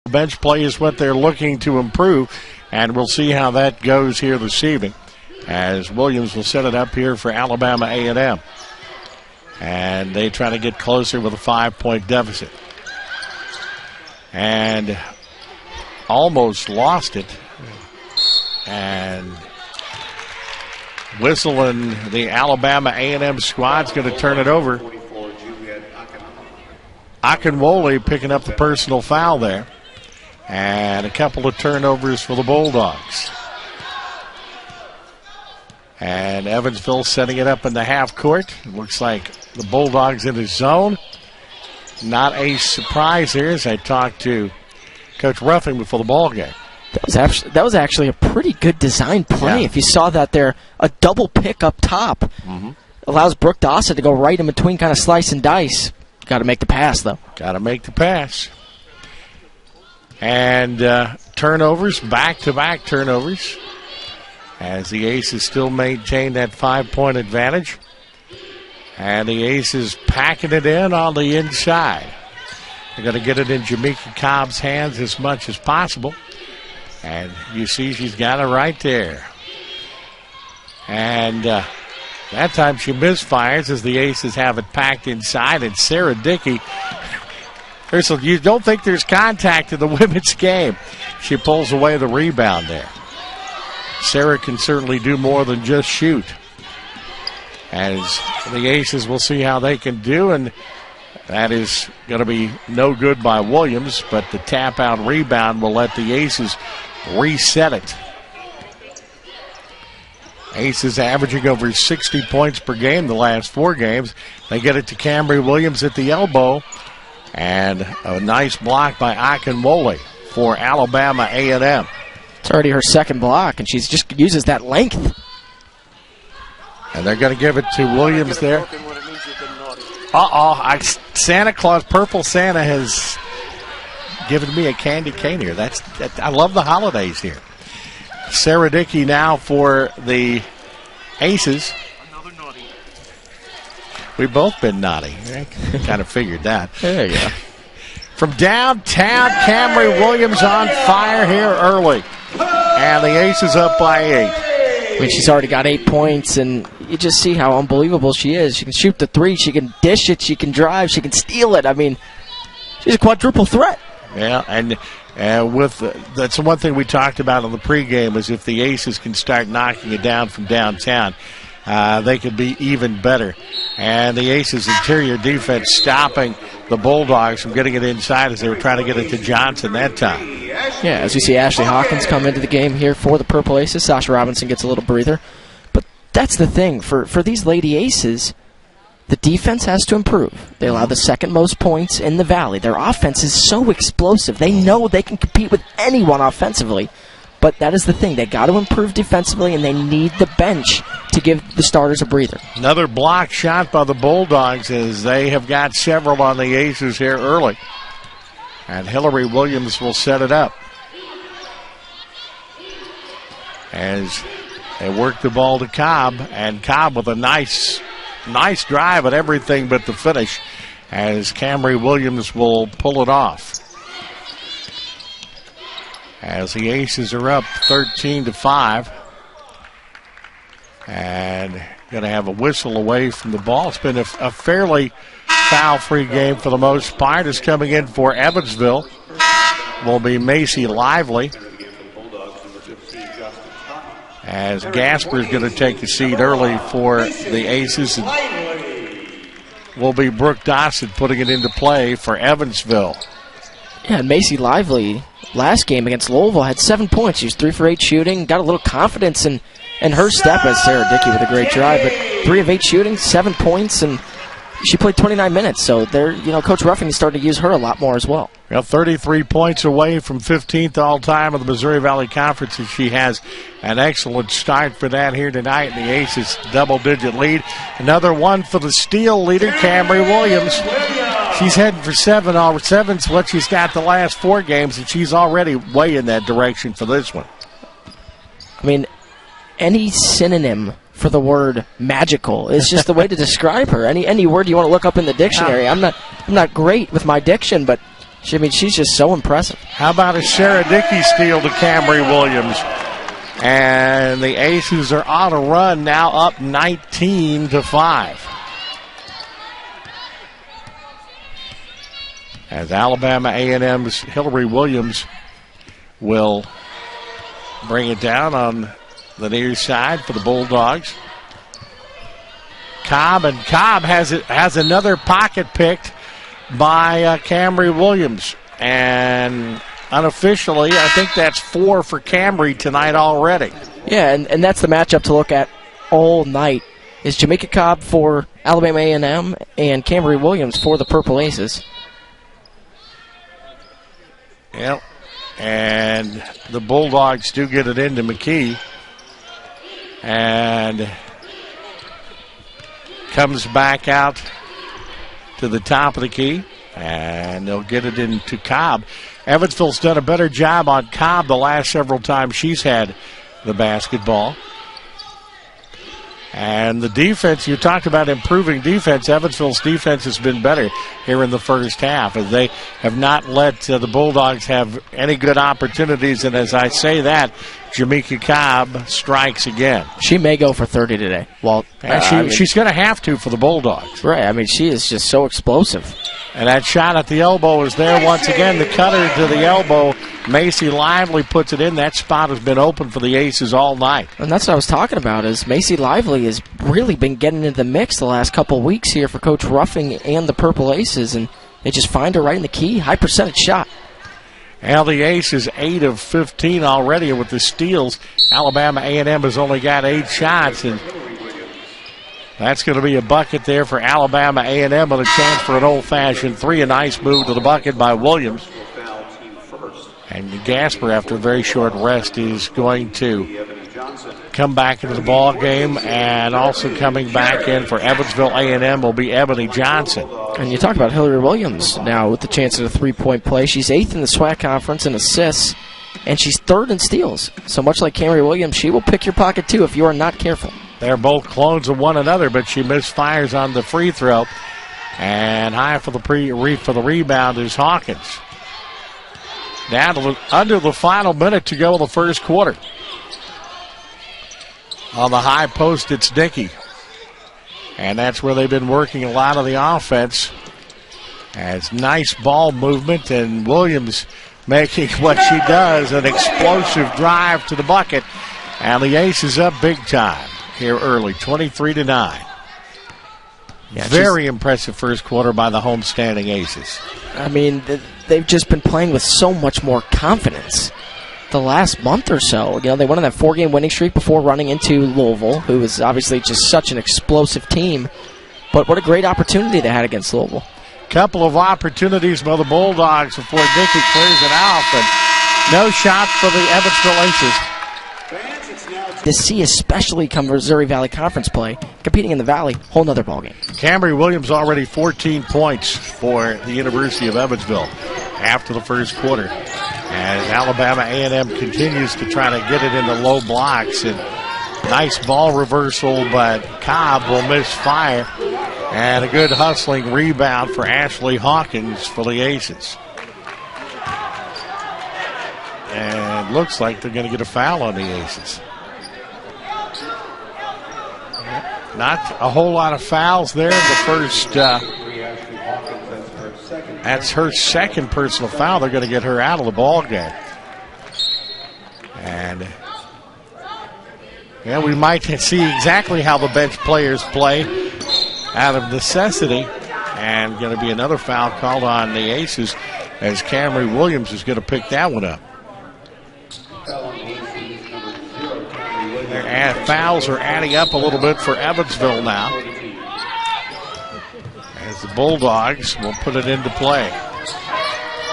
Bench play is what they're looking to improve, and we'll see how that goes here this evening as Williams will set it up here for Alabama A&M. And they try to get closer with a 5-point deficit. And almost lost it. And whistling, the Alabama A&M squad's going to turn it over. Akinwole picking up the personal foul there. And a couple of turnovers for the Bulldogs. And Evansville setting it up in the half court. It looks like the Bulldogs in his zone. Not a surprise here as I talked to Coach Ruffing before the ball game. That was actually a pretty good design play. Yeah. If you saw that there, a double pick up top. Mm-hmm. Allows Brooke Dawson to go right in between, kind of slice and dice. Got to make the pass, though. Got to make the pass. And turnovers, back-to-back turnovers, as the Aces still maintain that 5-point advantage. And the Aces packing it in on the inside. They're going to get it in Jamaica Cobb's hands as much as possible. And you see she's got it right there. And that time she misfires as the Aces have it packed inside. And Sarah Dickey, you don't think there's contact in the women's game. She pulls away the rebound there. Sarah can certainly do more than just shoot. As the Aces, will see how they can do, and that is going to be no good by Williams, but the tap-out rebound will let the Aces reset it. Aces averaging over 60 points per game the last 4 games. They get it to Camary Williams at the elbow, and a nice block by Akinwole for Alabama A&M. It's already her second block, and she just uses that length. And they're going to give it to Williams there. Santa Claus, Purple Santa, has given me a candy cane here. I love the holidays here. Sarah Dickey now for the Aces. Another naughty. We've both been naughty. I kind of figured that. There you go. From downtown, Camary Williams on fire here early. And the Aces up by 8. I mean, she's already got 8 points, and you just see how unbelievable she is. She can shoot the 3, she can dish it, she can drive, she can steal it. I mean, she's a quadruple threat. Yeah, and that's the one thing we talked about in the pregame is if the Aces can start knocking it down from downtown, they could be even better. And the Aces' interior defense stopping the Bulldogs from getting it inside as they were trying to get it to Johnson that time. Yeah, as we see Ashley Hawkins come into the game here for the Purple Aces, Sasha Robinson gets a little breather. But that's the thing. For these Lady Aces, the defense has to improve. They allow the second most points in the Valley. Their offense is so explosive. They know they can compete with anyone offensively. But that is the thing. They got to improve defensively, and they need the bench to give the starters a breather. Another block shot by the Bulldogs as they have got several on the Aces here early. And Hillary Williams will set it up. As they work the ball to Cobb, and Cobb with a nice drive at everything but the finish, as Camary Williams will pull it off. As the Aces are up 13-5. And going to have a whistle away from the ball. It's been a fairly foul-free game for the most part. Is coming in for Evansville will be Macy Lively. As Gasper is going to take a seat early for the Aces. And will be Brooke Dawson putting it into play for Evansville. Yeah, and Macy Lively last game against Louisville had 7 points. She was 3 for 8 shooting, got a little confidence in her step as Sarah Dickey with a great drive, but 3 of 8 shooting, 7 points, and she played 29 minutes. So Coach Ruffing is starting to use her a lot more as well. Well, 33 points away from 15th all-time in the Missouri Valley Conference, and she has an excellent start for that here tonight. And the Aces double-digit lead. Another one for the steal leader, Camary Williams. She's heading for 7's what she's got the last 4 games, and she's already way in that direction for this one. I mean, any synonym for the word magical is just the way to describe her. Any word you want to look up in the dictionary. I'm not great with my diction, but She's just so impressive. How about a Sarah Dickey steal to Camary Williams? And the Aces are on a run now, up 19-5. As Alabama A&M's Hillary Williams will bring it down on the near side for the Bulldogs. Cobb has another pocket picked by Camary Williams. And unofficially, I think that's 4 for Camry tonight already. Yeah, and that's the matchup to look at all night, is Jamaica Cobb for Alabama A&M and Camry Williams for the Purple Aces. Yep. And the Bulldogs do get it into McKee. And comes back out to the top of the key. And they'll get it into Cobb. Evansville's done a better job on Cobb the last several times she's had the basketball. And the defense, you talked about improving defense. Evansville's defense has been better here in the first half, as they have not let the Bulldogs have any good opportunities. And as I say that, Jamaica Cobb strikes again. She may go for 30 today. Well, she's going to have to for the Bulldogs. Right. I mean, she is just so explosive. And that shot at the elbow is there once again. The cutter to the elbow. Macy Lively puts it in. That spot has been open for the Aces all night. And that's what I was talking about, is Macy Lively has really been getting into the mix the last couple of weeks here for Coach Ruffing and the Purple Aces, and they just find her right in the key. High percentage shot. Now the Aces 8 of 15 already with the steals. Alabama A&M has only got 8 shots, and that's going to be a bucket there for Alabama A&M with a chance for an old-fashioned 3. A nice move to the bucket by Williams. And Gasper, after a very short rest, is going to come back into the ball game, and also coming back in for Evansville A&M will be Ebony Johnson. And you talk about Hillary Williams now with the chance at a 3-point play. She's 8th in the SWAC conference in assists, and she's 3rd in steals. So much like Camry Williams, she will pick your pocket too if you are not careful. They're both clones of one another, but she misfires on the free throw. And high for the rebound is Hawkins. Down to under the final minute to go in the first quarter. On the high post, it's Dickey. And that's where they've been working a lot of the offense. As nice ball movement, and Williams making what she does, an explosive drive to the bucket. And the Aces up big time here early, 23-9. Yeah, very impressive first quarter by the homestanding Aces. I mean, they've just been playing with so much more confidence the last month or so. You know, they went on that 4-game winning streak before running into Louisville, who is obviously just such an explosive team. But what a great opportunity they had against Louisville. Couple of opportunities by the Bulldogs before Dickey clears it out, but no shot for the Evansville Aces. To see especially come Missouri Valley Conference play, competing in the Valley, whole nother ballgame. Camry Williams already 14 points for the University of Evansville after the first quarter. As Alabama A&M continues to try to get it into low blocks. And nice ball reversal, but Cobb will misfire. And a good hustling rebound for Ashley Hawkins for the Aces. And looks like they're going to get a foul on the Aces. Not a whole lot of fouls there. The first, that's her second personal foul. They're going to get her out of the ball game. And yeah, we might see exactly how the bench players play out of necessity. And going to be another foul called on the Aces, as Camry Williams is going to pick that one up. Fouls are adding up a little bit for Evansville now, as the Bulldogs will put it into play.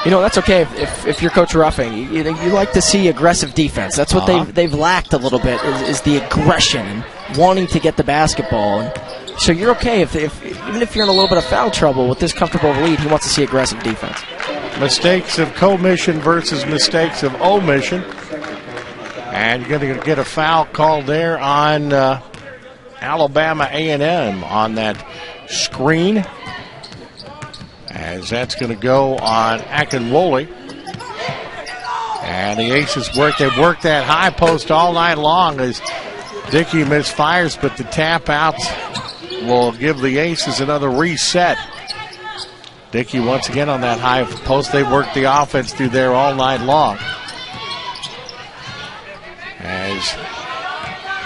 You know, that's okay if you're Coach Ruffing. You like to see aggressive defense. That's what they've lacked a little bit, is the aggression and wanting to get the basketball. And so you're okay even if you're in a little bit of foul trouble with this comfortable lead. He wants to see aggressive defense. Mistakes of commission versus mistakes of omission. And you're going to get a foul called there on Alabama A&M on that screen. as that's going to go on Akinwole. And the Aces they've worked that high post all night long as Dickey misfires, but the tap out will give the Aces another reset. Dickey once again on that high post. They've worked the offense through there all night long. As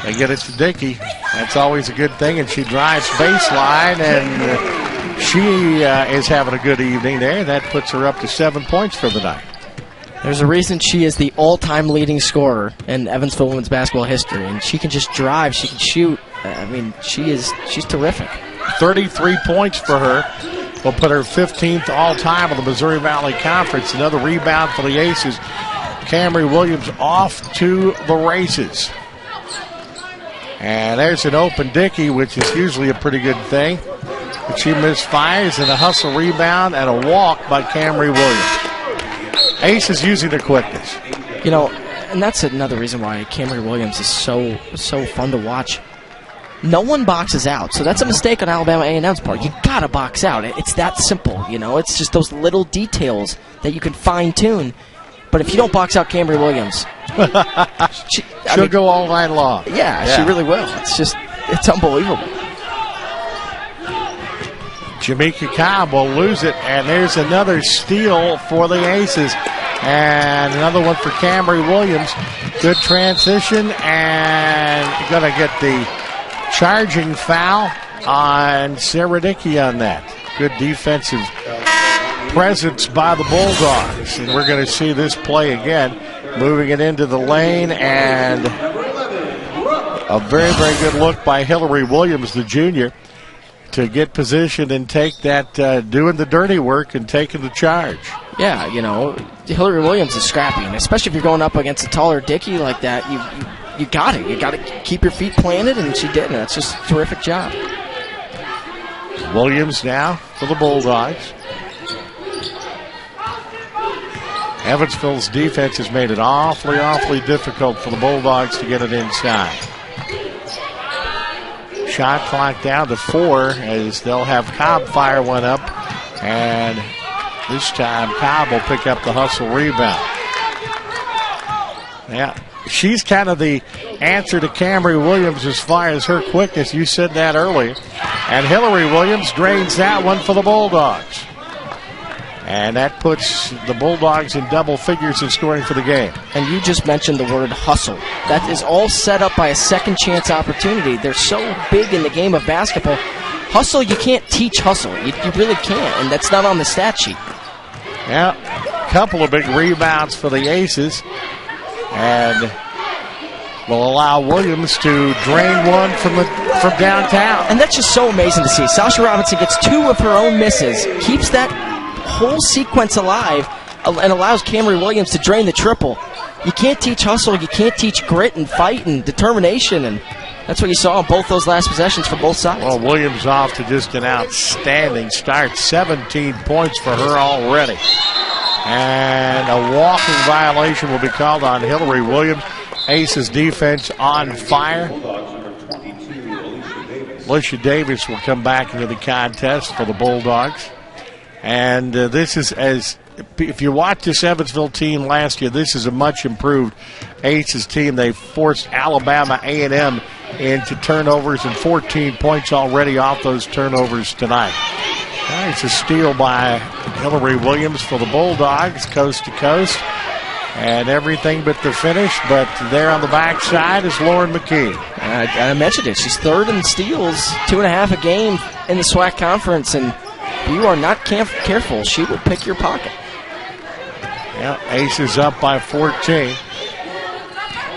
they get it to Dickey, that's always a good thing, and she drives baseline, and she is having a good evening there. That puts her up to 7 points for the night. There's a reason she is the all-time leading scorer in Evansville women's basketball history, and she can just drive, she can shoot. I mean, she's terrific. 33 points for her. Will put her 15th all-time in the Missouri Valley Conference. Another rebound for the Aces. Camary Williams off to the races. And there's an open Dickey, which is usually a pretty good thing. But she misfires, and a hustle rebound and a walk by Camary Williams. Aces using their quickness. You know, and that's another reason why Camary Williams is so fun to watch. No one boxes out, so that's a mistake on Alabama A&M's part. You gotta box out. It's that simple, you know. It's just those little details that you can fine-tune. But if you don't box out Camary Williams, she'll go all night long. Yeah, she really will. It's unbelievable. Jamaica Cobb will lose it, and there's another steal for the Aces. And another one for Camary Williams. Good transition, and going to get the charging foul on Sarah Dickey on that. Good defensive presence by the Bulldogs. And we're going to see this play again. Moving it into the lane, and a very, very good look by Hillary Williams, the junior, to get positioned and take that, doing the dirty work and taking the charge. Yeah, you know, Hillary Williams is scrappy, and especially if you're going up against a taller Dickey like that, you got it. You got to keep your feet planted, and she did. And that's just a terrific job. Williams now for the Bulldogs. Evansville's defense has made it awfully, awfully difficult for the Bulldogs to get it inside. Shot clock down to 4 as they'll have Cobb fire one up, and this time Cobb will pick up the hustle rebound. Yeah, she's kind of the answer to Camary Williams as far as her quickness. You said that earlier. And Hillary Williams drains that one for the Bulldogs. And that puts the Bulldogs in double figures in scoring for the game. And you just mentioned the word hustle. That is all set up by a second chance opportunity. They're so big in the game of basketball. Hustle, you can't teach hustle. You really can't, and that's not on the stat sheet. Yeah, a couple of big rebounds for the Aces. And will allow Williams to drain one from downtown. And that's just so amazing to see. Sasha Robinson gets 2 of her own misses, keeps that whole sequence alive, and allows Camary Williams to drain the triple. You can't teach hustle. You can't teach grit and fight and determination, and that's what you saw on both those last possessions for both sides. Well, Williams off to just an outstanding start. 17 points for her already. And a walking violation will be called on Hillary Williams. Aces defense on fire. Alicia Davis will come back into the contest for the Bulldogs. And this is, as if you watch this Evansville team last year, this is a much improved Aces team. They forced Alabama A&M into turnovers, and 14 points already off those turnovers tonight. It's a steal by Hillary Williams for the Bulldogs, coast to coast, and everything but the finish. But there on the backside is Lauren McKee. I mentioned it. She's third in steals, 2.5 a game in the SWAC conference, and if you are not careful, she will pick your pocket. Yeah, Aces up by 14.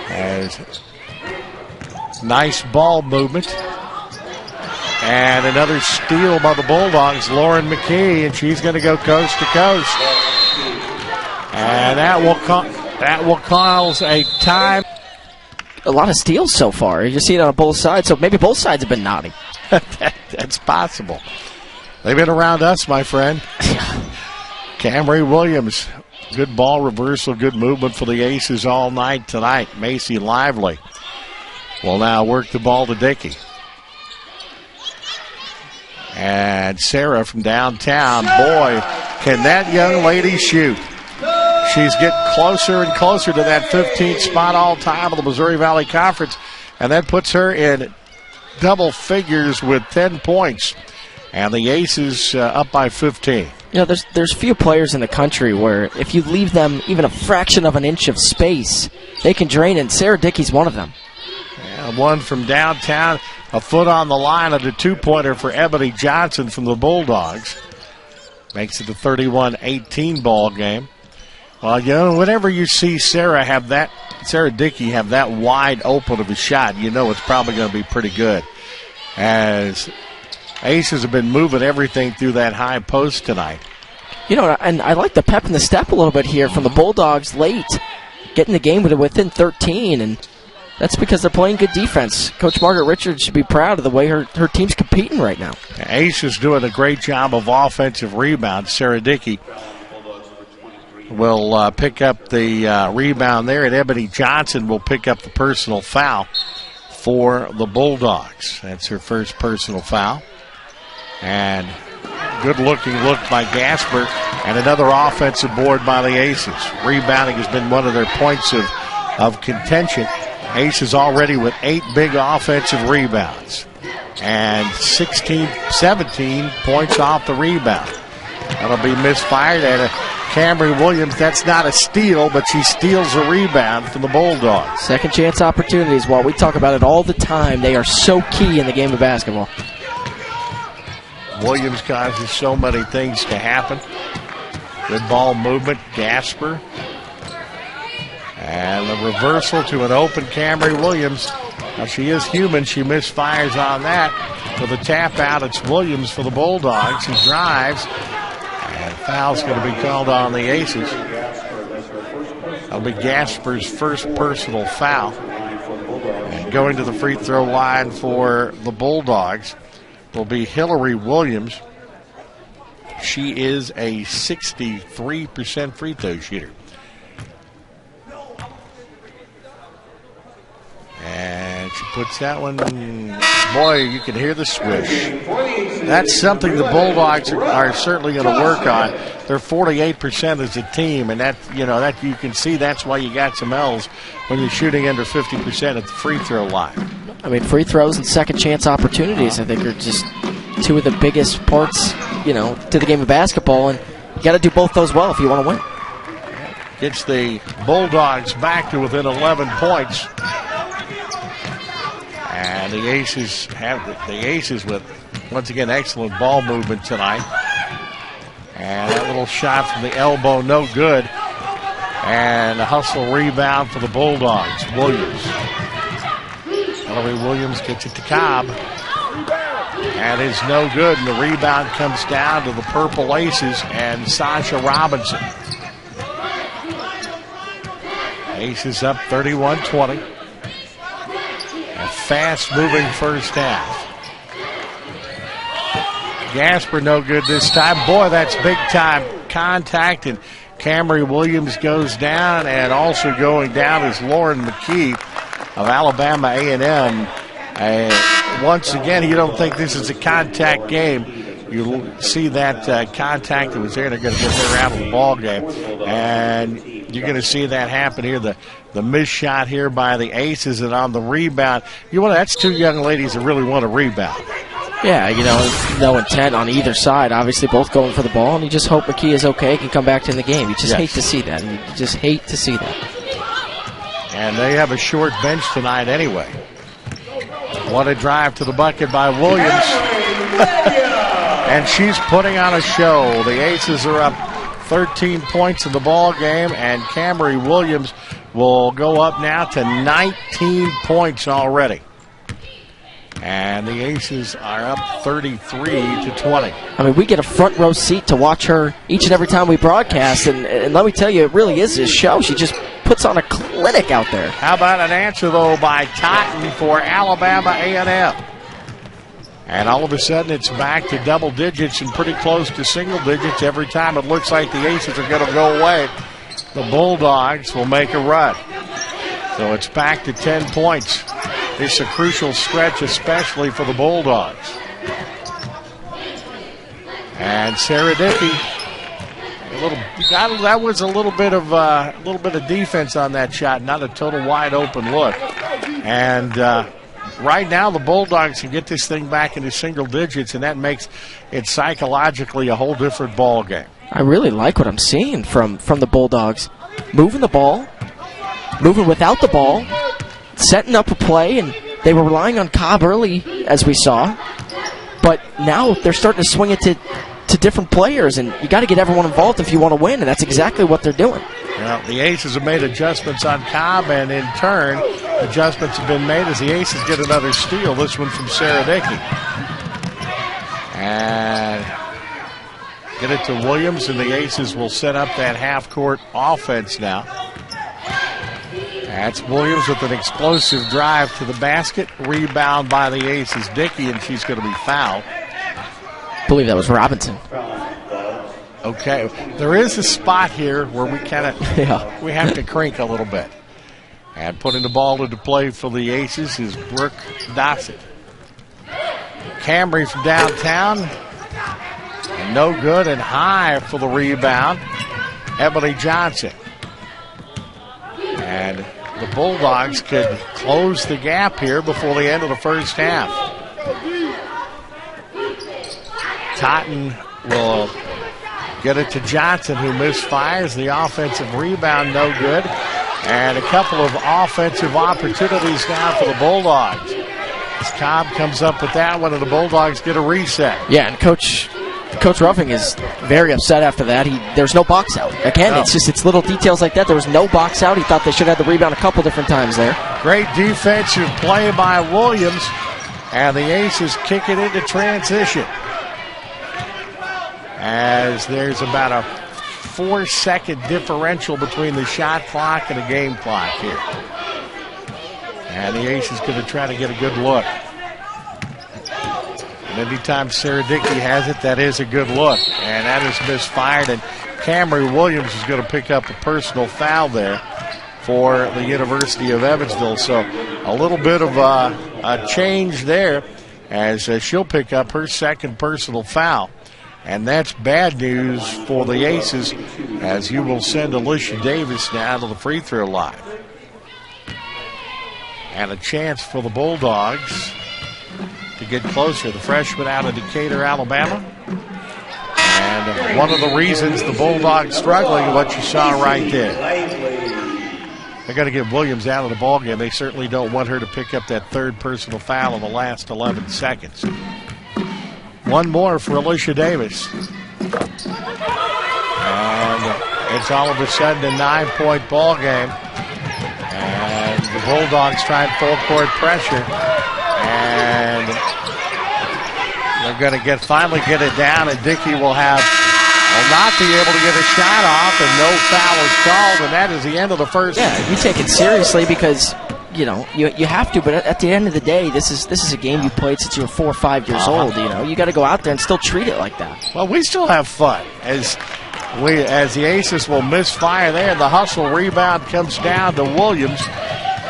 As nice ball movement. And another steal by the Bulldogs, Lauren McKee, and she's going to go coast to coast. And that will cause a time. A lot of steals so far. You see it on both sides, so maybe both sides have been naughty. That's possible. They've been around us, my friend. Camary Williams, good ball reversal, good movement for the Aces all night tonight. Macy Lively will now work the ball to Dickey. And Sarah from downtown, boy, Can that young lady shoot? She's getting closer and closer to that 15th spot all-time of the Missouri Valley Conference, and that puts her in double figures with 10 points. And the Aces up by 15. You know, there's few players in the country where if you leave them even a fraction of an inch of space, they can drain, and Sarah Dickey's one of them. Yeah, one from downtown, a foot on the line of the two-pointer for Ebony Johnson from the Bulldogs. Makes it a 31-18 ball game. Well, you know, whenever you see Sarah Dickey have that wide open of a shot, you know it's probably going to be pretty good. As Aces have been moving everything through that high post tonight. You know, and I like the pep in the step a little bit here from the Bulldogs late, getting the game within 13, and that's because they're playing good defense. Coach Margaret Richards should be proud of the way her team's competing right now. Aces doing a great job of offensive rebounds. Sarah Dickey will pick up the rebound there, and Ebony Johnson will pick up the personal foul for the Bulldogs. That's her first personal foul. And good-looking look by Gasper, and another offensive board by the Aces. Rebounding has been one of their points of contention. Aces already with 8 big offensive rebounds and 17 points off the rebound. That'll be misfired at Camary Williams. That's not a steal, but she steals a rebound from the Bulldogs. Second chance opportunities. While we talk about it all the time, they are so key in the game of basketball. Williams causes so many things to happen. Good ball movement, Gasper. And the reversal to an open Camry Williams. Now she is human. She misfires on that. With a tap out, it's Williams for the Bulldogs. He drives. And foul's going to be called on the Aces. That'll be Gasper's first personal foul. And going to the free throw line for the Bulldogs will be Hillary Williams. She is a 63% free throw shooter. And she puts that one, boy, you can hear the swish. That's something the Bulldogs are certainly going to work on. They're 48% as a team, and that you can see that's why you got some L's when you're shooting under 50% at the free throw line. I mean, free throws and second chance opportunities, I think, are just two of the biggest parts, to the game of basketball, and you got to do both those well if you want to win. Gets the Bulldogs back to within 11 points. And the Aces with, once again, excellent ball movement tonight. And that little shot from the elbow, no good. And a hustle rebound for the Bulldogs. Williams. Hillary Williams gets it to Cobb. And it's no good. And the rebound comes down to the Purple Aces and Sasha Robinson. Aces up 31-20. Fast-moving first half. Gasper no good this time. Boy, that's big-time contact, and Camry Williams goes down, and also going down is Lauren McKee of Alabama A&M. Once again, you don't think this is a contact game. You see that contact that was there, they're going to get her out of the ball game. And you're going to see that happen here. The missed shot here by the Aces, and on the rebound, that's two young ladies that really want to rebound. Yeah, no intent on either side. Obviously, both going for the ball, and you just hope McKee is okay, can come back to the game. You just hate to see that. You just hate to see that. And they have a short bench tonight anyway. What a drive to the bucket by Williams. And she's putting on a show. The Aces are up 13 points in the ball game, and Camry Williams will go up now to 19 points already. And the Aces are up 33-20. I mean, we get a front row seat to watch her each and every time we broadcast, and let me tell you, it really is this show. She just puts on a clinic out there. How about an answer, though, by Totten for Alabama A&M? And all of a sudden, it's back to double digits and pretty close to single digits every time it looks like the Aces are going to go away. The Bulldogs will make a run. So it's back to 10 points. It's a crucial stretch, especially for the Bulldogs. And Sarah Dickey That was a little bit of defense on that shot, not a total wide open look. And right now the Bulldogs can get this thing back into single digits, and that makes it psychologically a whole different ball game. I really like what I'm seeing from the Bulldogs. Moving the ball, moving without the ball, setting up a play, and they were relying on Cobb early, as we saw. But now they're starting to swing it to different players, and you got to get everyone involved if you want to win, and that's exactly what they're doing. Well, the Aces have made adjustments on Cobb, and in turn, adjustments have been made as the Aces get another steal, this one from Sarah Dickey. And get it to Williams, and the Aces will set up that half-court offense now. That's Williams with an explosive drive to the basket. Rebound by the Aces, Dickey, and she's going to be fouled. I believe that was Robinson. Okay, there is a spot here where we kind of we have to crink a little bit. And putting the ball into play for the Aces is Brooke Dossett. Camry from downtown, and no good, and high for the rebound, Emily Johnson. And the Bulldogs could close the gap here before the end of the first half. Totten will get it to Johnson, who misfires. The offensive rebound, no good. And a couple of offensive opportunities now for the Bulldogs. As Cobb comes up with that one, and the Bulldogs get a reset. Yeah, and Coach Ruffing is very upset after that. There's no box out. Again, it's little details like that. There was no box out. He thought they should have the rebound a couple different times there. Great defensive play by Williams, and the Aces kick it into transition. As there's about a 4-second differential between the shot clock and the game clock here. And the Aces going to try to get a good look. And anytime Sarah Dickey has it, that is a good look. And that is misfired. And Camry Williams is going to pick up a personal foul there for the University of Evansville. So a little bit of a change there as she'll pick up her second personal foul. And that's bad news for the Aces, as you will send Alicia Davis now to the free throw line. And a chance for the Bulldogs to get closer. The freshman out of Decatur, Alabama. And one of the reasons the Bulldogs struggling, what you saw right there. They're going to get Williams out of the ballgame. They certainly don't want her to pick up that third personal foul in the last 11 seconds. One more for Alicia Davis. And it's all of a sudden a 9-point ball game. And the Bulldogs trying full court pressure. And they're going to finally get it down, and Dickey will not be able to get a shot off, and no foul is called, and that is the end of the first. Yeah, you take it seriously because you have to, but at the end of the day, this is a game you played since you were 4 or 5 years old. You got to go out there and still treat it like that. Well, we still have fun as the Aces will misfire there. The hustle rebound comes down to Williams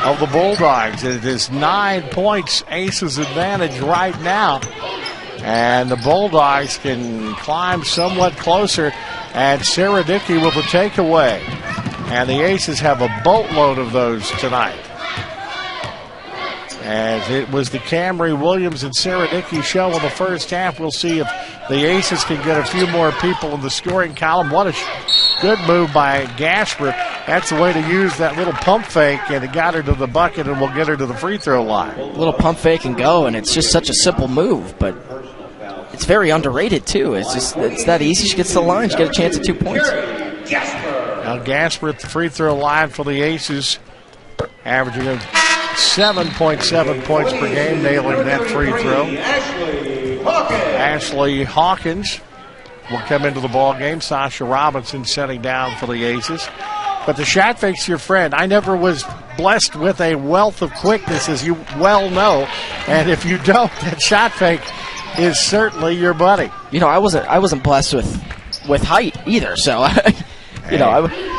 of the Bulldogs. It is 9 points, Aces advantage right now, and the Bulldogs can climb somewhat closer. And Sarah Dickey with the takeaway, and the Aces have a boatload of those tonight. As it was the Camry Williams and Sarah Dickey show in the first half. We'll see if the Aces can get a few more people in the scoring column. What a good move by Gasper. That's the way to use that little pump fake, and it got her to the bucket and will get her to the free throw line. A little pump fake and go, and it's just such a simple move, but it's very underrated too. It's that easy. She gets to the line, she gets a chance at 2 points. Now Gasper at the free throw line for the Aces, averaging 7.7 points per game, nailing that free throw. Ashley Hawkins will come into the ball game. Sasha Robinson setting down for the Aces. But the shot fake's your friend. I never was blessed with a wealth of quickness, as you well know. And if you don't, that shot fake is certainly your buddy. I wasn't blessed with height either, so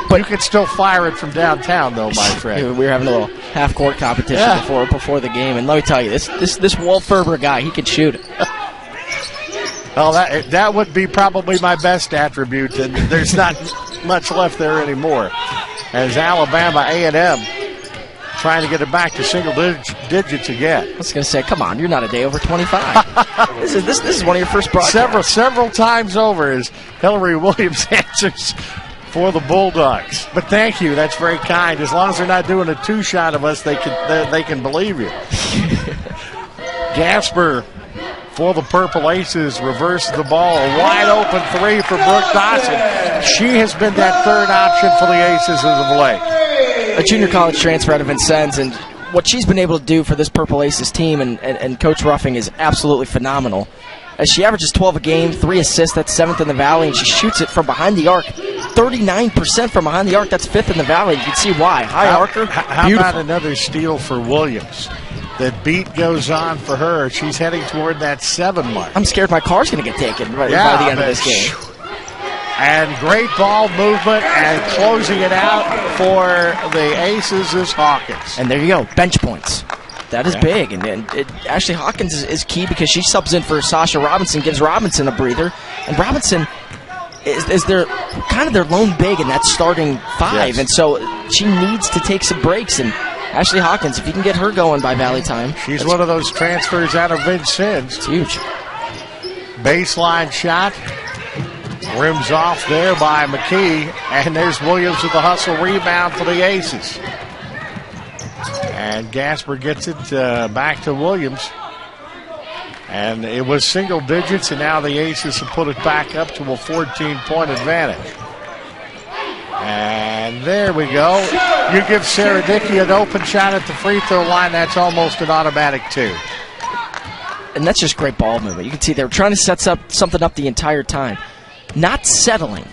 but you could still fire it from downtown, though, my friend. We were having a little half-court competition before the game, and let me tell you, this Walt Ferber guy, he could shoot it. Well, that would be probably my best attribute, and there's not much left there anymore. As Alabama A&M trying to get it back to single digits again. I was going to say, come on, you're not a day over 25. This is one of your first broadcasts. Several times over as Camary Williams answers for the Bulldogs. But thank you, that's very kind. As long as they're not doing a two-shot of us, they can believe you. Gasper for the Purple Aces reverses the ball. A wide open three for Brooke Dawson. She has been that third option for the Aces as of late. A junior college transfer out of Vincennes, and what she's been able to do for this Purple Aces team and Coach Ruffing is absolutely phenomenal. As she averages 12 a game, 3 assists, that's 7th in the Valley, and she shoots it from behind the arc. 39% from behind the arc, that's 5th in the Valley. You can see why. High arcer, how beautiful. about another steal for Williams? The beat goes on for her. She's heading toward that 7 mark. I'm scared my car's going to get taken by the end of this game. And great ball movement and closing it out for the Aces is Hawkins. And there you go, bench points. That is big. And Ashley Hawkins is key because she subs in for Sasha Robinson, gives Robinson a breather. And Robinson is their kind of their lone big in that starting 5. Yes. And so she needs to take some breaks. And Ashley Hawkins, if you can get her going by Valley time. She's one of those transfers out of Vincennes. It's huge. Baseline shot. Rims off there by McKee. And there's Williams with the hustle rebound for the Aces. And Gasper gets it back to Williams. And it was single digits, and now the Aces have put it back up to a 14-point advantage. And there we go. You give Sarah Dickey an open shot at the free throw line, that's almost an automatic 2. And that's just great ball movement. You can see they were trying to set something up the entire time. Not settling.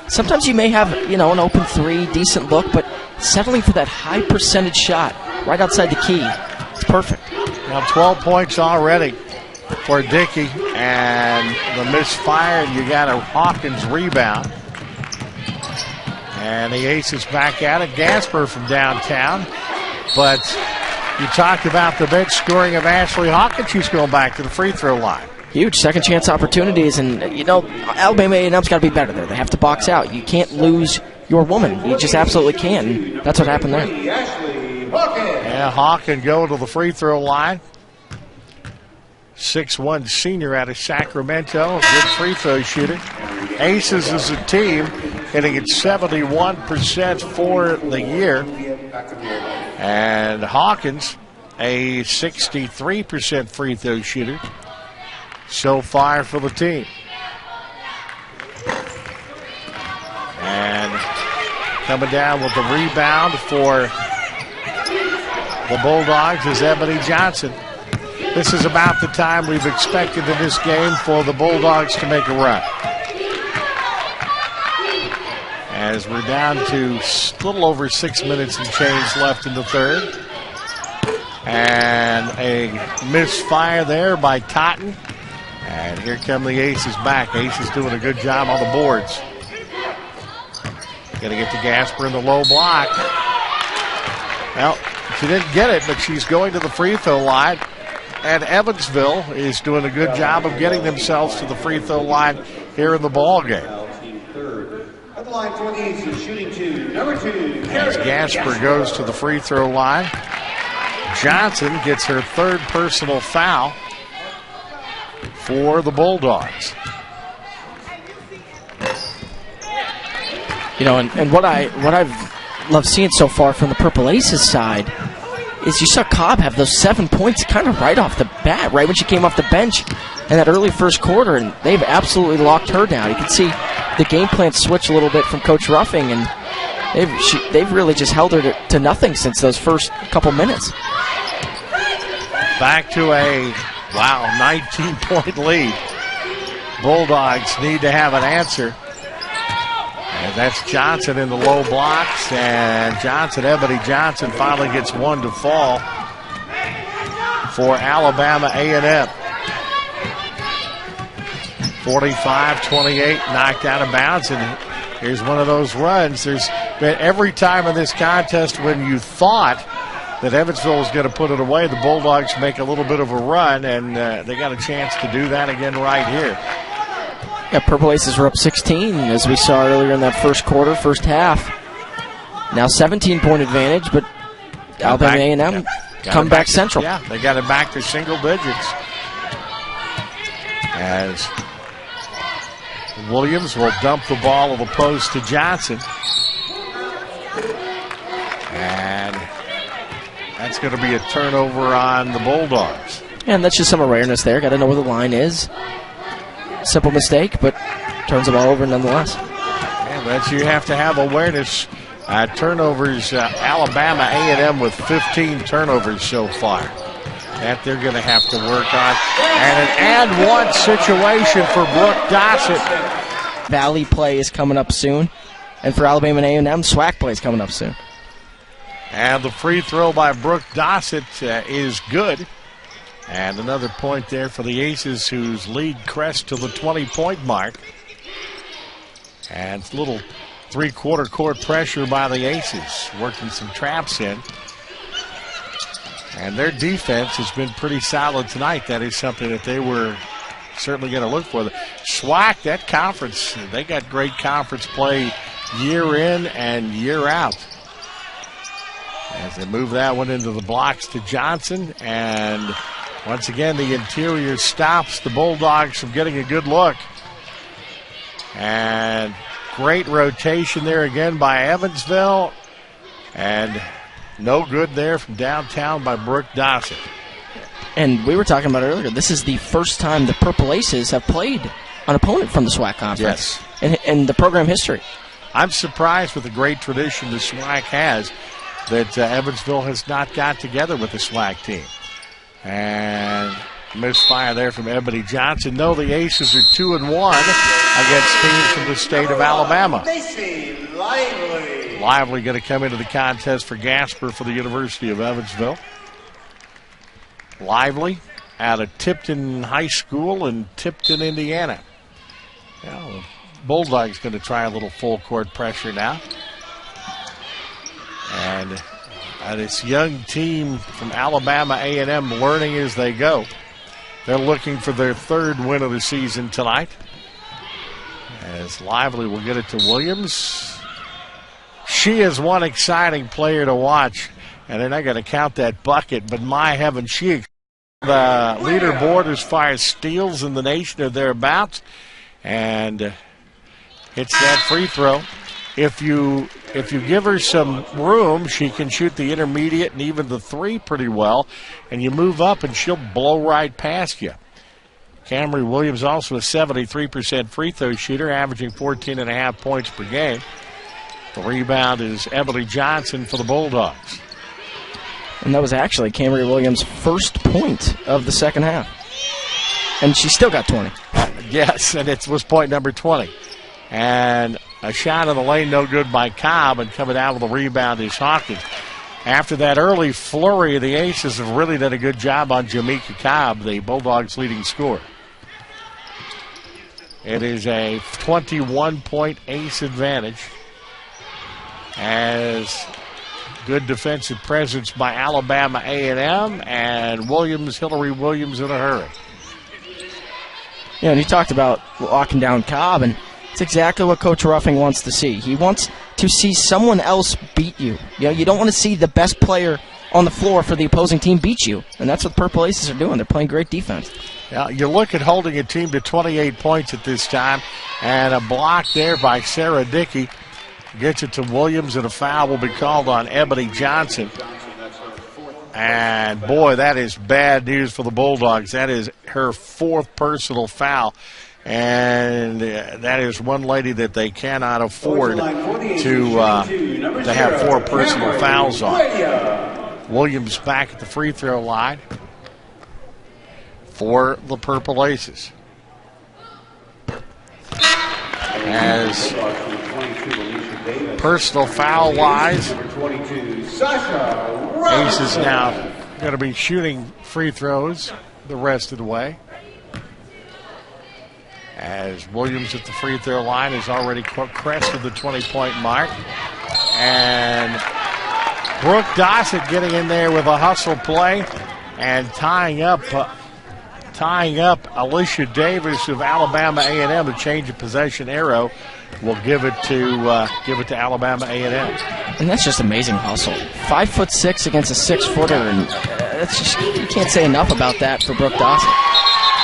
Sometimes you may have, an open 3, decent look, but settling for that high percentage shot right outside the key. It's perfect. Now 12 points already for Dickey, and the misfire, you got a Hawkins rebound. And the Aces back at it. Gasper from downtown. But you talked about the bench scoring of Ashley Hawkins. She's going back to the free throw line. Huge second chance opportunities, and Alabama A&M's got to be better there. They have to box out. You can't lose your woman. You just absolutely can. That's what happened there. Yeah, Hawkins go to the free throw line. 6'1" senior out of Sacramento, good free throw shooter. Aces as a team hitting at 71% for the year, and Hawkins a 63% free throw shooter so far for the team. And coming down with the rebound for the Bulldogs is Ebony Johnson. This is about the time we've expected in this game for the Bulldogs to make a run. As we're down to a little over 6 minutes and change left in the third. And a misfire there by Totten. And here come the Aces back. Aces doing a good job on the boards. Going to get to Gasper in the low block. Well, she didn't get it, but she's going to the free throw line. And Evansville is doing a good job of getting themselves to the free throw line here in the ball game. At the line for the Aces, shooting 2, number 2. As Gasper goes to the free throw line, Johnson gets her third personal foul for the Bulldogs. And what I've loved seeing so far from the Purple Aces side is you saw Cobb have those 7 points kind of right off the bat, right when she came off the bench in that early first quarter, and they've absolutely locked her down. You can see the game plan switch a little bit from Coach Ruffing, and they've really just held her to nothing since those first couple minutes. Back to a 19-point lead. Bulldogs need to have an answer. And that's Johnson in the low blocks, and Ebony Johnson finally gets one to fall for Alabama A&M. 45-28, knocked out of bounds, and here's one of those runs. There's been every time in this contest when you thought that Evansville is going to put it away. The Bulldogs make a little bit of a run, and they got a chance to do that again right here. Yeah, Purple Aces were up 16, as we saw earlier in that first quarter, first half. Now 17-point advantage, but Alabama A&M come back central. Yeah, they got it back to single digits. As Williams will dump the ball of the post to Johnson. And that's going to be a turnover on the Bulldogs. And that's just some awareness there. Got to know where the line is. Simple mistake, but turns the ball over nonetheless. Yeah, but you have to have awareness. Turnovers, Alabama A&M with 15 turnovers so far. That they're going to have to work on. And an and-one situation for Brooke Dossett. Valley play is coming up soon. And for Alabama A&M, SWAC play is coming up soon. And the free throw by Brooke Dossett is good. And another point there for the Aces, whose lead crests to the 20-point mark. And it's a little three-quarter court pressure by the Aces, working some traps in. And their defense has been pretty solid tonight. That is something that they were certainly going to look for. The SWAC, that conference, they got great conference play year in and year out. As they move that one into the blocks to Johnson. And once again, the interior stops the Bulldogs from getting a good look. And great rotation there again by Evansville. And no good there from downtown by Brooke Dossett. And we were talking about earlier, this is the first time the Purple Aces have played an opponent from the SWAC conference. Yes. In the program history. I'm surprised with the great tradition the SWAC has that Evansville has not got together with the SWAC team. And misfire there from Ebony Johnson. No, the Aces are 2-1 against teams from the state of Alabama. Lively going to come into the contest for Gasper for the University of Evansville. Lively out of Tipton High School in Tipton, Indiana. Well, Bulldogs going to try a little full court pressure now. And this young team from Alabama A&M learning as they go. They're looking for their third win of the season tonight. As Lively will get it to Williams. She is one exciting player to watch. And they're not going to count that bucket, but my heaven, she the leaderboard as far as steals in the nation or thereabouts. And hits that free throw. If you give her some room, she can shoot the intermediate and even the three pretty well. And you move up and she'll blow right past you. Camary Williams also a 73% free throw shooter, averaging 14.5 points per game. The rebound is Emily Johnson for the Bulldogs. And that was actually Camary Williams' first point of the second half. And she still got 20. Yes, and it was point number 20. And a shot in the lane, no good by Cobb, and coming out with a rebound is Hawkins. After that early flurry, the Aces have really done a good job on Jamaica Cobb, the Bulldogs' leading scorer. It is a 21-point Ace advantage as good defensive presence by Alabama A&M, and Hillary Williams in a hurry. Yeah, and he talked about walking down Cobb, and it's exactly what Coach Ruffing wants to see. He wants to see someone else beat you. You know, you don't want to see the best player on the floor for the opposing team beat you, and that's what Purple Aces are doing. They're playing great defense. Yeah, you look at holding a team to 28 points at this time, and a block there by Sarah Dickey gets it to Williams, and a foul will be called on Ebony Johnson. And, boy, that is bad news for the Bulldogs. That is her fourth personal foul. And that is one lady that they cannot afford to have four personal fouls on. Williams back at the free throw line for the Purple Aces. As personal foul wise, Aces now going to be shooting free throws the rest of the way. As Williams at the free throw line has already crested the 20-point mark. And Brooke Dossett getting in there with a hustle play and tying up Alicia Davis of Alabama A&M. A change of possession arrow will give it to Alabama A&M. And that's just amazing hustle. 5'6" against a 6-footer, and that's just, you can't say enough about that for Brooke Dossett.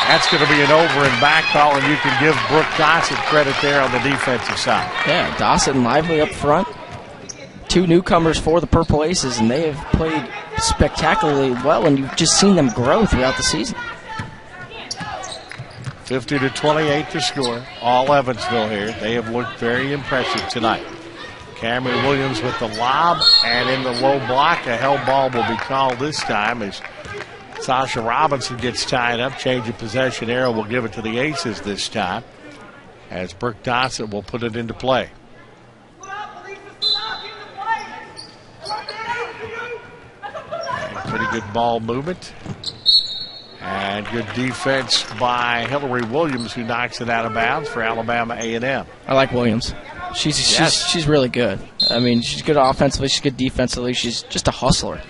That's going to be an over and back call, and you can give Brooke Dossett credit there on the defensive side. Yeah, Dossett and Lively up front. Two newcomers for the Purple Aces, and they have played spectacularly well, and you've just seen them grow throughout the season. 50-28 to score. All Evansville here. They have looked very impressive tonight. Camary Williams with the lob, and in the low block, a held ball will be called this time as Sasha Robinson gets tied up. Change of possession arrow will give it to the Aces this time, as Brooke Dossett will put it into play. And pretty good ball movement. And good defense by Hillary Williams, who knocks it out of bounds for Alabama A&M. I like Williams. She's really good. I mean, she's good offensively, she's good defensively, she's just a hustler.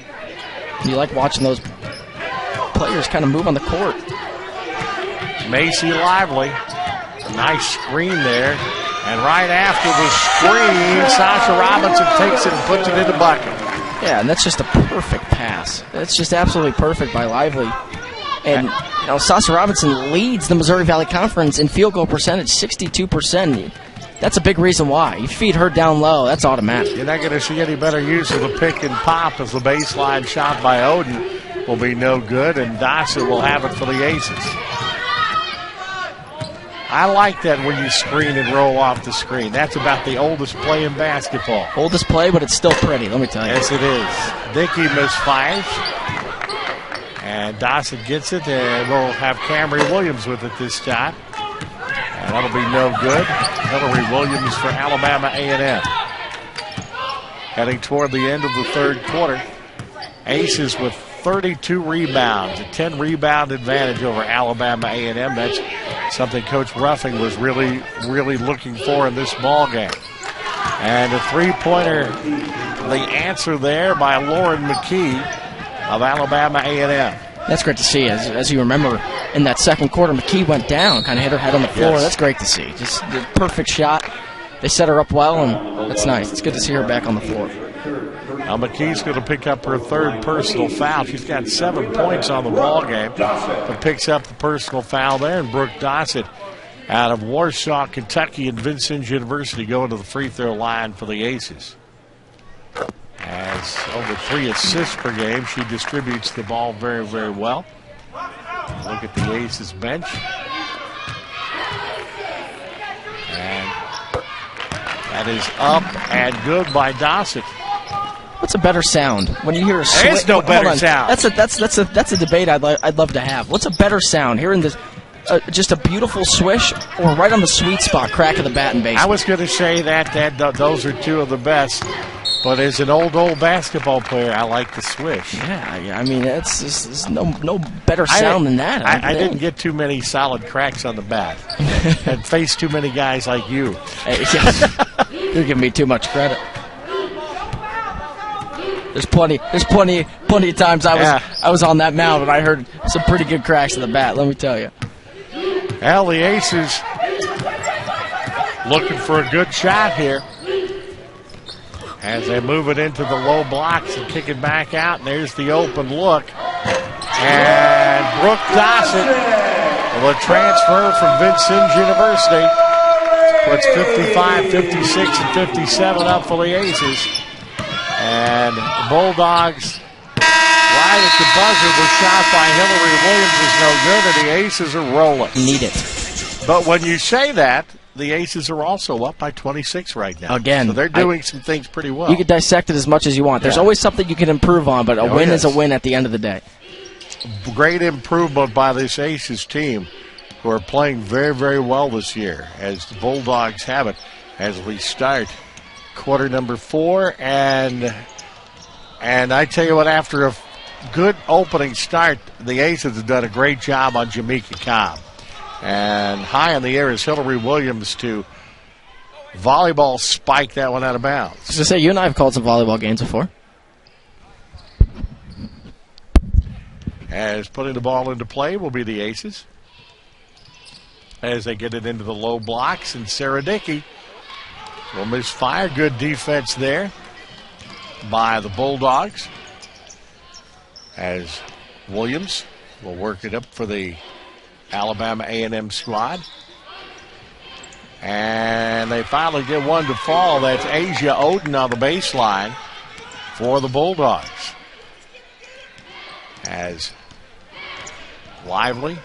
You like watching those players kind of move on the court. Macy Lively, a nice screen there. And right after the screen, Sasha Robinson takes it and puts it in the bucket. Yeah, and that's just a perfect pass. That's just absolutely perfect by Lively. And Sasha Robinson leads the Missouri Valley Conference in field goal percentage, 62%. That's a big reason why. You feed her down low, that's automatic. You're not going to see any better use of the pick and pop, as the baseline shot by Oden will be no good, and Dossett will have it for the Aces. I like that when you screen and roll off the screen. That's about the oldest play in basketball. Oldest play, but it's still pretty, let me tell you. Yes, it is. Dickey misfires. And Dossett gets it, and we'll have Camry Williams with it this time. And that'll be no good. Hillary Williams for Alabama A&M. Heading toward the end of the third quarter. Aces with 32 rebounds, a 10-rebound advantage over Alabama A&M. That's something Coach Ruffing was really, really looking for in this ball game. And a three-pointer, the answer there by Lauren McKee of Alabama A&M. That's great to see. As you remember, in that second quarter, McKee went down, kind of hit her head on the floor. Yes. That's great to see. Just the perfect shot. They set her up well, and it's nice. It's good to see her back on the floor. Now McKee's going to pick up her third personal foul. She's got 7 points on the ball game, but picks up the personal foul there. And Brooke Dossett out of Warsaw, Kentucky, and Vincennes University going to the free throw line for the Aces. As over 3 assists per game, she distributes the ball very, very well. Look at the Aces bench. And that is up and good by Dossett. What's a better sound when you hear a switch? There is no better sound. That's a debate I'd love to have. What's a better sound, hearing this? Just a beautiful swish, or right on the sweet spot, crack of the bat and base? I was going to say that those are two of the best. But as an old basketball player, I like the swish. Yeah, I mean, it's no better sound than that. I didn't get too many solid cracks on the bat and faced too many guys like you. Hey, you're giving me too much credit. There's plenty of times I was on that mound and I heard some pretty good cracks of the bat, let me tell you. Well, the Aces looking for a good shot here as they move it into the low blocks and kick it back out. And there's the open look. And Brooke Dossett, the transfer from Vincennes University, puts 55, 56, and 57 up for the Aces. And the Bulldogs, right at the buzzer, the shot by Hillary Williams is no good, and the Aces are rolling. Need it. But when you say that, the Aces are also up by 26 right now. Again, so they're doing some things pretty well. You can dissect it as much as you want. There's always something you can improve on, but a win is a win at the end of the day. Great improvement by this Aces team, who are playing very, very well this year, as the Bulldogs have it as we start quarter number 4. And I tell you what, after a good opening start, the Aces have done a great job on Jamaica Cobb. And high in the air is Hillary Williams to volleyball spike that one out of bounds. I was going to say, you and I have called some volleyball games before. As putting the ball into play will be the Aces. As they get it into the low blocks, and Sarah Dickey will misfire. Good defense there by the Bulldogs. As Williams will work it up for the Alabama A&M squad. And they finally get one to fall. That's Asia Oden on the baseline for the Bulldogs. As Lively.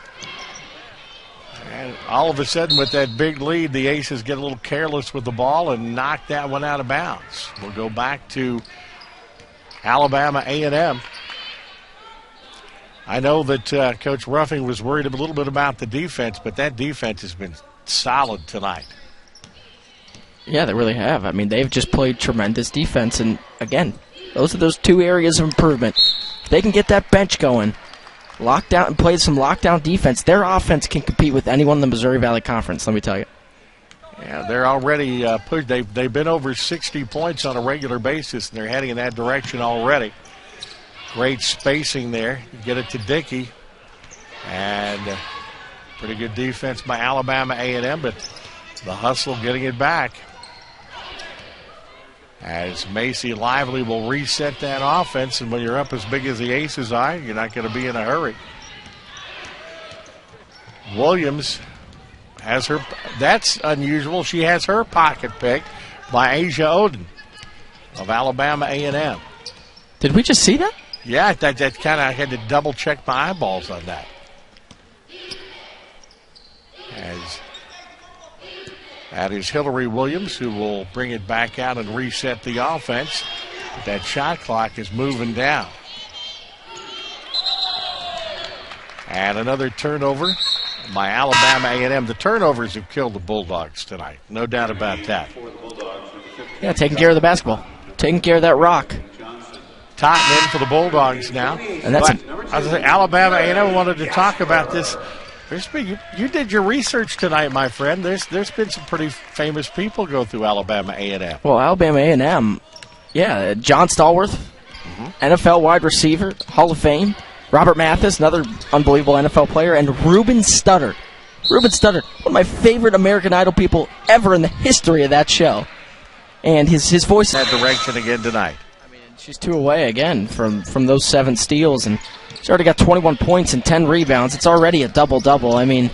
And all of a sudden, with that big lead, the Aces get a little careless with the ball and knock that one out of bounds. We'll go back to Alabama A&M. I know that Coach Ruffing was worried a little bit about the defense, but that defense has been solid tonight. Yeah, they really have. I mean, they've just played tremendous defense, and again, those are those two areas of improvement. If they can get that bench going, lock down and play some lockdown defense, their offense can compete with anyone in the Missouri Valley Conference, let me tell you. Yeah, they're already pushed. They've been over 60 points on a regular basis, and they're heading in that direction already. Great spacing there. You get it to Dickey. And pretty good defense by Alabama A&M, but the hustle getting it back. As Macy Lively will reset that offense, and when you're up as big as the Aces are, you're not going to be in a hurry. Williams has her, that's unusual, she has her pocket picked by Asia Oden of Alabama A&M. Did we just see that? Yeah, that kind of, I had to double check my eyeballs on that. As that is Hillary Williams, who will bring it back out and reset the offense. That shot clock is moving down. And another turnover by Alabama A&M. The turnovers have killed the Bulldogs tonight. No doubt about that. Yeah, taking care of the basketball. Taking care of that rock. Totten in for the Bulldogs now. And that's Alabama A&M wanted to talk about this. You did your research tonight, my friend. There's been some pretty famous people go through Alabama A&M. Well, Alabama A&M, yeah, John Stallworth, NFL wide receiver, Hall of Fame. Robert Mathis, another unbelievable NFL player, and Ruben Studdard. Ruben Studdard, one of my favorite American Idol people ever in the history of that show. And his voice that direction again tonight. I mean, she's 2 away again from those 7 steals, and she's already got 21 points and 10 rebounds. It's already a double-double. I mean,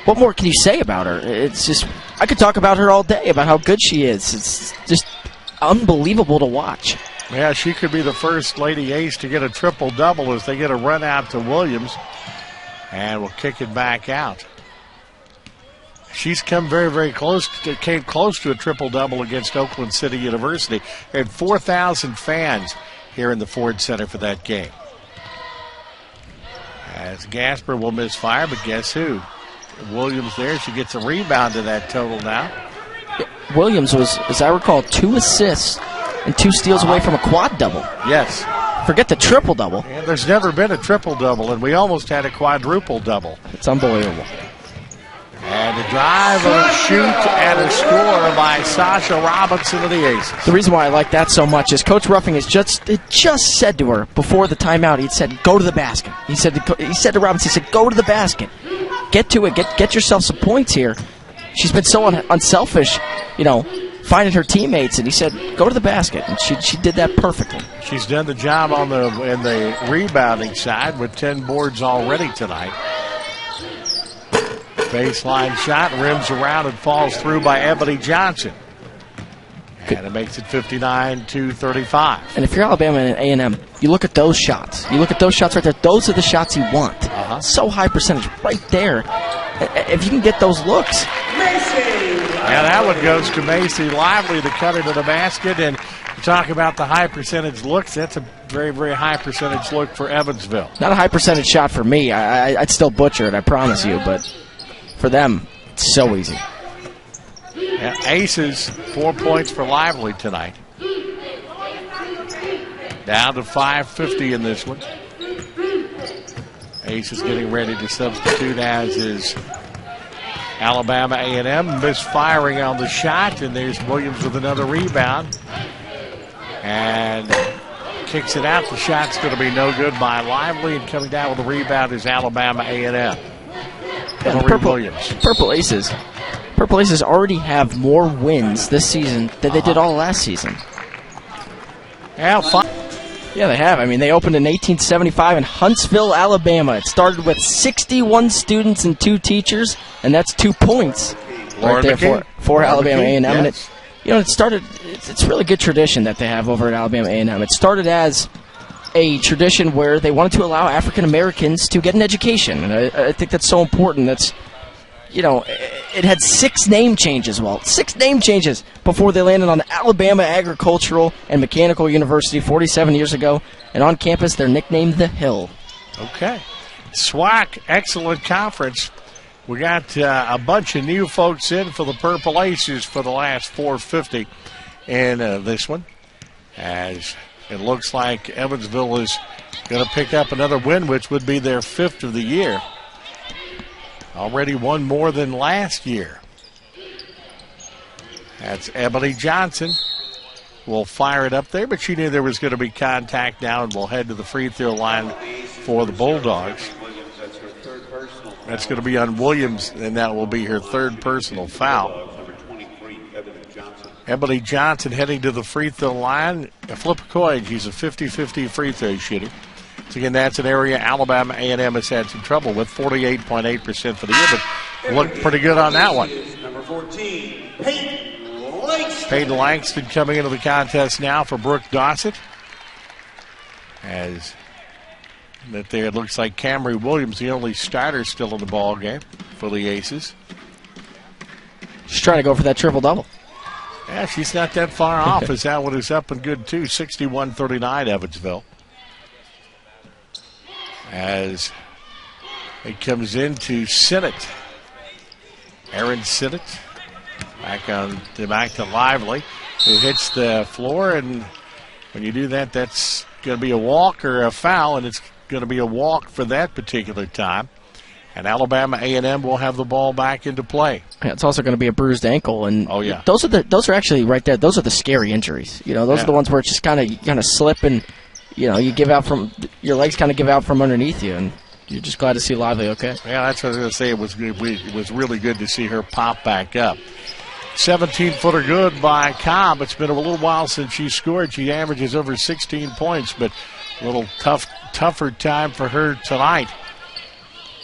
what more can you say about her? It's just, I could talk about her all day, about how good she is. It's just unbelievable to watch. Yeah, she could be the first Lady Ace to get a triple-double as they get a run out to Williams. And we'll kick it back out. She's come very, very close. Came close to a triple-double against Oakland City University. They had 4,000 fans here in the Ford Center for that game. As Gasper will misfire, but guess who? Williams there. She gets a rebound to that total now. Williams was, as I recall, 2 assists and 2 steals away from a quad-double. Yes. Forget the triple-double. And there's never been a triple-double, and we almost had a quadruple-double. It's unbelievable. And a drive and a shoot and a score by Sasha Robinson of the Aces. The reason why I like that so much is Coach Ruffing has just said to her before the timeout, he said, go to the basket. He said to Robinson, he said, go to the basket. Get to it. Get yourself some points here. She's been so unselfish, finding her teammates, and he said, go to the basket. And she did that perfectly. She's done the job in the rebounding side with 10 boards already tonight. Baseline shot, rims around and falls through by Ebony Johnson. And it makes it 59-35. And if you're Alabama and A&M, you look at those shots. You look at those shots right there. Those are the shots you want. So high percentage right there. If you can get those looks. Yeah, that one goes to Macy Lively to cut into the basket. And you talk about the high percentage looks. That's a very, very high percentage look for Evansville. Not a high percentage shot for me. I'd still butcher it, I promise you. But for them, it's so easy. Yeah, Aces, 4 points for Lively tonight. Down to 5:50 in this one. Aces getting ready to substitute, as is Alabama A&M. Misfiring on the shot, and there's Williams with another rebound. And kicks it out. The shot's going to be no good by Lively, and coming down with the rebound is Alabama A&M. Camary Williams. Purple Aces already have more wins this season than they did all last season. Yeah, Yeah, they have. I mean, they opened in 1875 in Huntsville, Alabama. It started with 61 students and 2 teachers, and that's 2 points right there for Alabama A&M. Yes. And it started. It's a really good tradition that they have over at Alabama A&M. It started as a tradition where they wanted to allow African Americans to get an education, and I think that's so important. That's, it had 6 name changes. Well, 6 name changes before they landed on Alabama Agricultural and Mechanical University 47 years ago, and on campus they're nicknamed the Hill. Okay. SWAC, excellent conference. We got a bunch of new folks in for the Purple Aces for the last 450 in this one, as it looks like Evansville is going to pick up another win, which would be their 5th of the year. Already one more than last year. That's Ebony Johnson. Will fire it up there, but she knew there was going to be contact now, and will head to the free throw line for the Bulldogs. That's going to be on Williams, and that will be her 3rd personal foul. Ebony Johnson heading to the free throw line. Flip a coin. She's a 50-50 free throw shooter. So again, that's an area Alabama A&M has had some trouble with, 48.8% for the year, but looked pretty good on that one. Number 14, Peyton Langston. Peyton Langston coming into the contest now for Brooke Dossett. As that there, it looks like Camary Williams, the only starter still in the ball game for the Aces. She's trying to go for that triple-double. Yeah, she's not that far off, as that one is up and good, too. 61-39 Evansville. As it comes into Sinnott. Aaron Sinnott back to Lively, who hits the floor, and when you do that, that's going to be a walk or a foul, and it's going to be a walk for that particular time. And Alabama A&M will have the ball back into play. Yeah, it's also going to be a bruised ankle, and oh yeah, those are actually right there. Those are the scary injuries. Those are the ones where it's just kind of slip, and you give out from your legs, kind of give out from underneath you, and you're just glad to see Lively okay. Yeah, that's what I was going to say. It was good. It was really good to see her pop back up. 17-footer good by Cobb. It's been a little while since she scored. She averages over 16 points, but a little tougher time for her tonight.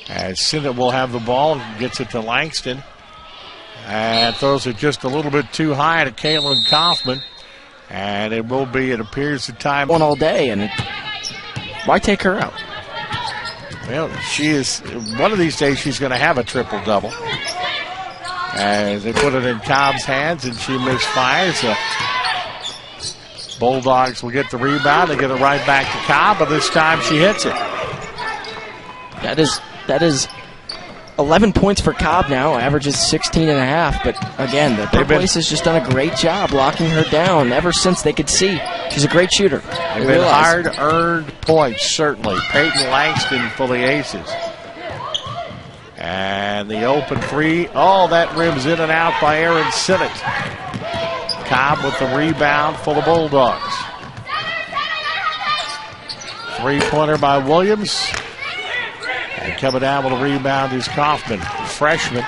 As Sinnott will have the ball, gets it to Langston, and throws it just a little bit too high to Kaylin Kaufman. And it appears the time. One all day, and why take her out? Well, she is, one of these days she's going to have a triple-double. As they put it in Cobb's hands, and she misfires. Bulldogs will get the rebound and get it right back to Cobb, but this time she hits it. That is 11 points for Cobb now, averages 16.5. But again, the Purple Aces has just done a great job locking her down ever since they could see. She's a great shooter. They've been hard-earned points, certainly. Peyton Langston for the Aces. And the open three. Oh, that rims in and out by Aaron Sinnott. Cobb with the rebound for the Bulldogs. Three-pointer by Williams. And coming down with a rebound is Kaufman, freshman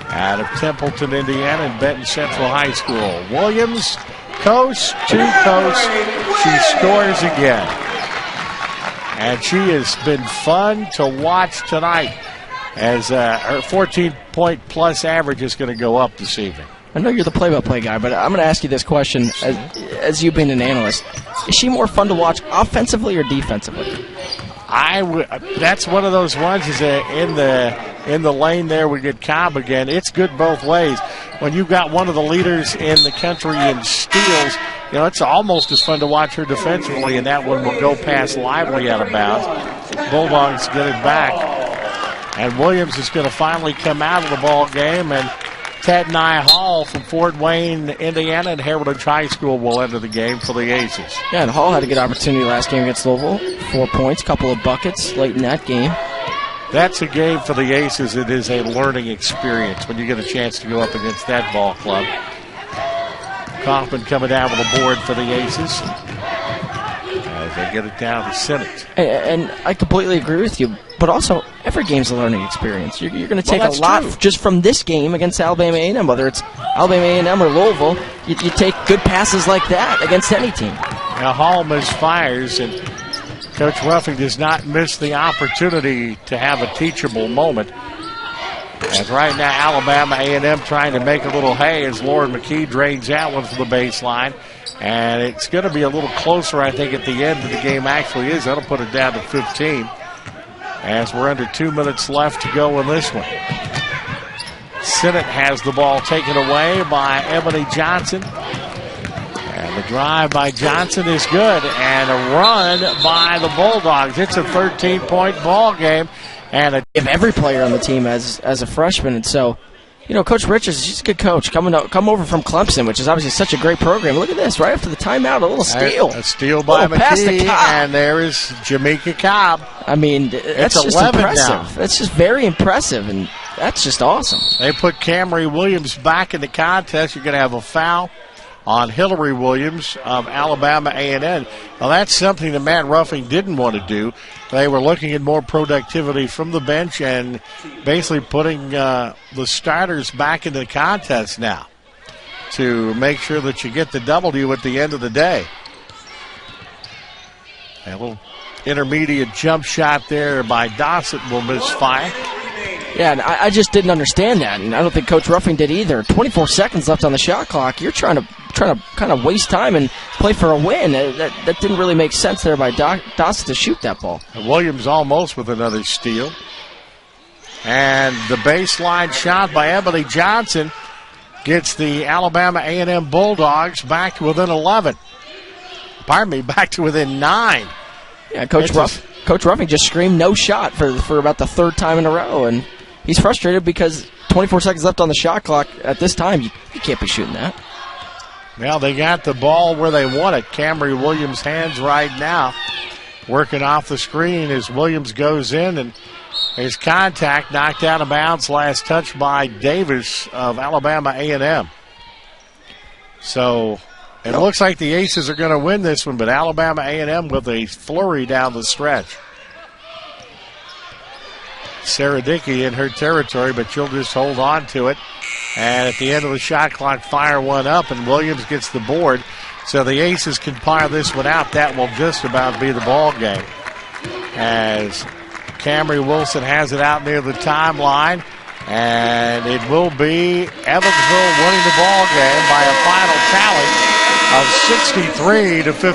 out of Templeton, Indiana, and Benton Central High School. Williams, coast to coast. She scores again. And she has been fun to watch tonight, as her 14-point-plus average is going to go up this evening. I know you're the play-by-play guy, but I'm going to ask you this question, as you being an analyst. Is she more fun to watch offensively or defensively? That's one of those ones, is in the lane there we get Cobb again. It's good both ways. When you've got one of the leaders in the country in steals, it's almost as fun to watch her defensively, and that one will go past Lively out of bounds. Bulldogs get it back. And Williams is going to finally come out of the ball game, and Ted Nye Hall from Fort Wayne, Indiana, and Heritage High School will enter the game for the Aces. Yeah, and Hall had a good opportunity last game against Louisville. 4 points, couple of buckets late in that game. That's a game for the Aces. It is a learning experience when you get a chance to go up against that ball club. Kaufman coming down with the board for the Aces. They get it down to Sinnott. And I completely agree with you, but also every game's a learning experience. You're going to take a lot just from this game against Alabama A&M, whether it's Alabama A&M or Louisville. You take good passes like that against any team. Now Hall misfires, and Coach Ruffing does not miss the opportunity to have a teachable moment. As right now, Alabama A&M trying to make a little hay as Lauren McKee drains that one from the baseline. And it's going to be a little closer, I think, at the end of the game actually is. That'll put it down to 15 as we're under 2 minutes left to go in this one. Sinnott has the ball taken away by Ebony Johnson. And the drive by Johnson is good. And a run by the Bulldogs. It's a 13-point ball game. And give every player on the team as a freshman. And so, you know, Coach Richards, he's a good coach. Come over from Clemson, which is obviously such a great program. Look at this, right after the timeout, a little steal. A steal by McKee, and there is Jamaica Cobb. I mean, that's just impressive. Now. That's just very impressive, and that's just awesome. They put Camary Williams back in the contest. You're going to have a foul on Hillary Williams of Alabama A&M. Now, that's something that Matt Ruffing didn't want to do. They were looking at more productivity from the bench and basically putting the starters back into the contest now to make sure that you get the W at the end of the day. A little intermediate jump shot there by Dossett will misfire. Yeah, and I just didn't understand that, and I don't think Coach Ruffing did either. 24 seconds left on the shot clock. You're trying to kind of waste time and play for a win. That didn't really make sense there by Dossett to shoot that ball. And Williams almost with another steal. And the baseline shot by Ebony Johnson gets the Alabama A&M Bulldogs back to within 11. Pardon me, back to within 9. Yeah, Coach Ruffing just screamed no shot for about the third time in a row, and he's frustrated because 24 seconds left on the shot clock at this time. You can't be shooting that. Well, they got the ball where they want it. Camry Williams' hands right now. Working off the screen as Williams goes in, and there's contact, knocked out of bounds. Last touch by Davis of Alabama A&M. So it looks like the Aces are going to win this one, but Alabama A&M with a flurry down the stretch. Sarah Dickey in her territory, but she'll just hold on to it. And at the end of the shot clock, fire one up, and Williams gets the board. So the Aces can fire this one out. That will just about be the ball game. As Camry Wilson has it out near the timeline. And it will be Evansville winning the ball game by a final tally of 63-50.